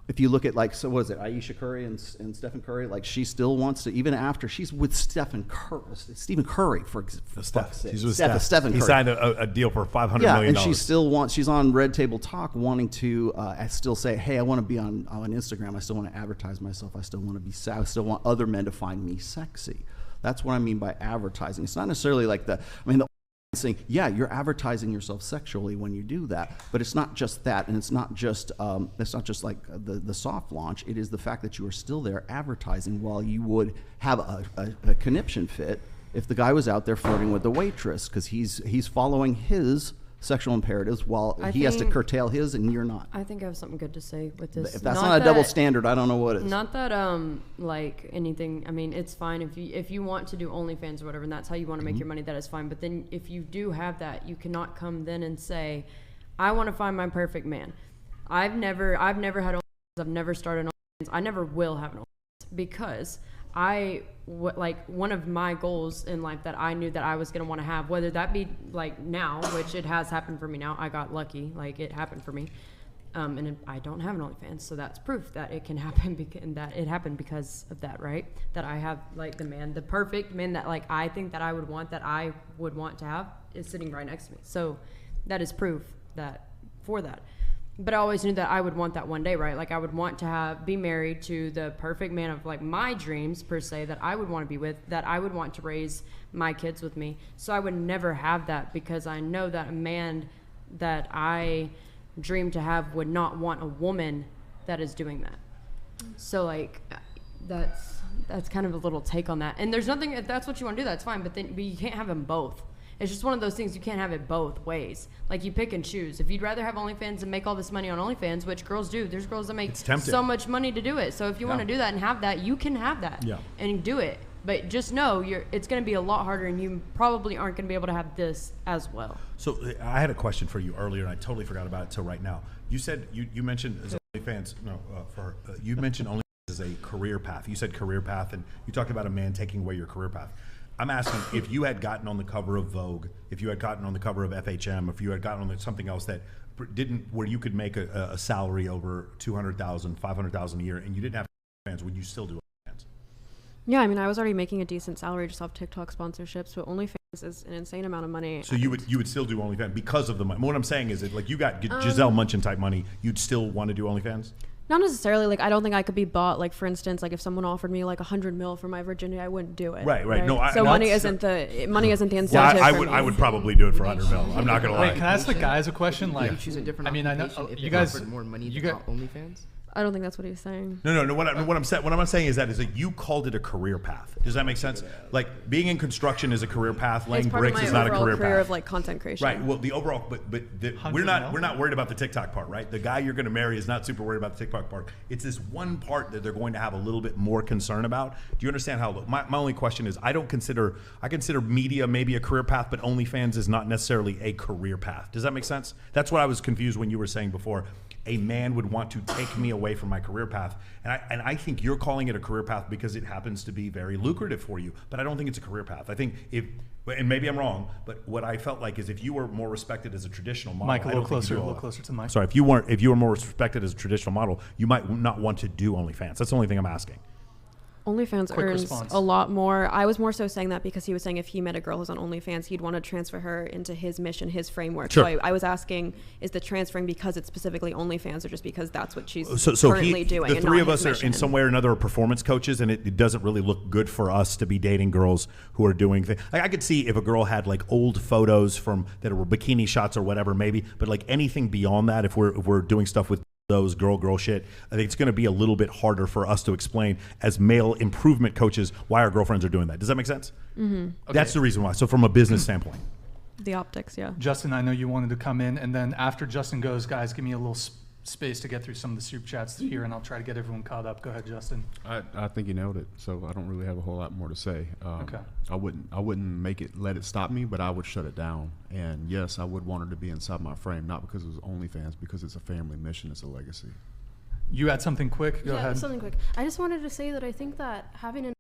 if you look at like, so what is it, Ayesha Curry and Stephen Curry, like she still wants to, even after she's with Stephen Curry for fuck's sake. She's with Stephen Curry. He signed a deal for $500 yeah, million. And she's on Red Table Talk wanting to still say, hey, I want to be on Instagram. I still want to advertise myself. I still want to be, I still want other men to find me sexy. That's what I mean by advertising. It's not necessarily like the saying, yeah, you're advertising yourself sexually when you do that, but it's not just that, and it's not just like the soft launch. It is the fact that you are still there advertising while you would have a conniption fit if the guy was out there flirting with the waitress, because he's following his sexual imperatives while he has to curtail his and you're not. I think I have something good to say with this. If that's not a double standard, I don't know what is. Not that like anything. I mean, it's fine if you want to do OnlyFans or whatever, and that's how you want to make your money. That is fine. But then if you do have that, you cannot come then and say, I want to find my perfect man. I've never had OnlyFans. I've never started OnlyFans. I never will have an OnlyFans because like one of my goals in life that I knew that I was going to want to have, whether that be like now, which it has happened for me now. I got lucky, like it happened for me. And I don't have an OnlyFans, so that's proof that it can happen and that it happened because of that, right? That I have like the perfect man that like I think that I would want to have is sitting right next to me. So that is proof for that. But I always knew that I would want that one day, right? Like I would want to be married to the perfect man of like my dreams per se, that I would want to be with, that I would want to raise my kids with me. So I would never have that because I know that a man that I dream to have would not want a woman that is doing that. So like that's kind of a little take on that. And there's nothing, if that's what you want to do, that's fine. But you can't have them both. It's just one of those things, you can't have it both ways. Like you pick and choose. If you'd rather have OnlyFans and make all this money on OnlyFans, which girls do, there's girls that make so much money to do it. So if you want to do that and have that, you can have that and do it. But just know it's going to be a lot harder, and you probably aren't going to be able to have this as well. So I had a question for you earlier, and I totally forgot about it till right now. You said you mentioned as OnlyFans, you mentioned OnlyFans as a career path. You said career path, and you talked about a man taking away your career path. I'm asking if you had gotten on the cover of Vogue, if you had gotten on the cover of FHM, if you had gotten on something else that where you could make a salary over $200,000, $500,000 a year, and you didn't have fans, would you still do OnlyFans? Yeah, I mean, I was already making a decent salary just off TikTok sponsorships, but OnlyFans is an insane amount of money. So you would still do OnlyFans because of the money. What I'm saying is that like you got Giselle Munchin type money, you'd still want to do OnlyFans? Not necessarily. Like, I don't think I could be bought. Like, for instance, like if someone offered me like $100 million for my virginity, I wouldn't do it. Right. No, so money isn't the incentive. Yeah, I would probably do it for $100 million. I'm not gonna lie. Wait, can I ask the guys a question? Like, choose a different. I mean, I know if you guys offered more money than OnlyFans. I don't think that's what he's saying. No. What I'm saying is that you called it a career path. Does that make sense? Like being in construction is a career path. Laying bricks is not a career path. Of like content creation. Right. Well, the overall, but we're not worried about the TikTok part, right? The guy you're going to marry is not super worried about the TikTok part. It's this one part that they're going to have a little bit more concern about. Do you understand how? My only question is, I consider media maybe a career path, but OnlyFans is not necessarily a career path. Does that make sense? That's what I was confused when you were saying before. A man would want to take me away from my career path. And I think you're calling it a career path because it happens to be very lucrative for you. But I don't think it's a career path. I think and maybe I'm wrong, but what I felt like is if you were more respected as a traditional model, Mike, a little closer to the mic. Sorry, if you were more respected as a traditional model, you might not want to do OnlyFans. That's the only thing I'm asking. OnlyFans earns a lot more. I was more so saying that because he was saying if he met a girl who's on OnlyFans, he'd want to transfer her into his mission, his framework. Sure. So I was asking, is the transferring because it's specifically OnlyFans or just because that's what she's currently doing? The three of us are in some way or another performance coaches, and it doesn't really look good for us to be dating girls who are doing things. Like I could see if a girl had like old photos that were bikini shots or whatever, maybe, but like anything beyond that, if we're doing stuff with those girl shit, I think it's going to be a little bit harder for us to explain as male improvement coaches why our girlfriends are doing that. Does that make sense? Mm-hmm. Okay. That's the reason why. So from a business standpoint. The optics, yeah. Justin, I know you wanted to come in, and then after Justin goes, guys, give me a little space to get through some of the super chats here, and I'll try to get everyone caught up. Go ahead, Justin. I think you nailed it. So I don't really have a whole lot more to say. Okay. I wouldn't let it stop me, but I would shut it down. And yes, I would want her to be inside my frame, not because it was OnlyFans, because it's a family mission, it's a legacy. You had something quick? Go ahead. Something quick. I just wanted to say that I think that having an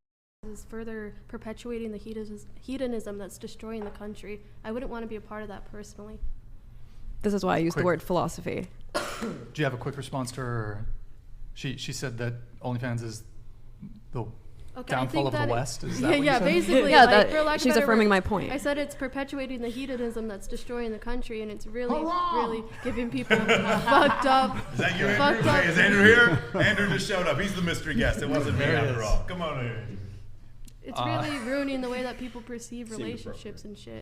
is further perpetuating the hedonism that's destroying the country. I wouldn't want to be a part of that personally. This is why I use the word philosophy. Do you have a quick response to her? She said that OnlyFans is the Okay, I downfall think of the that West. Is that yeah, what you yeah, said? basically. Yeah, like, for lack of she's better affirming words, my point. I said it's perpetuating the hedonism that's destroying the country, and it's really giving people fucked up. Is that you, fucked Andrew? up. Hey, is Andrew here? Andrew just showed up. He's the mystery guest. It wasn't me There he after is. all. Come on in. It's really ruining the way that people perceive relationships and shit.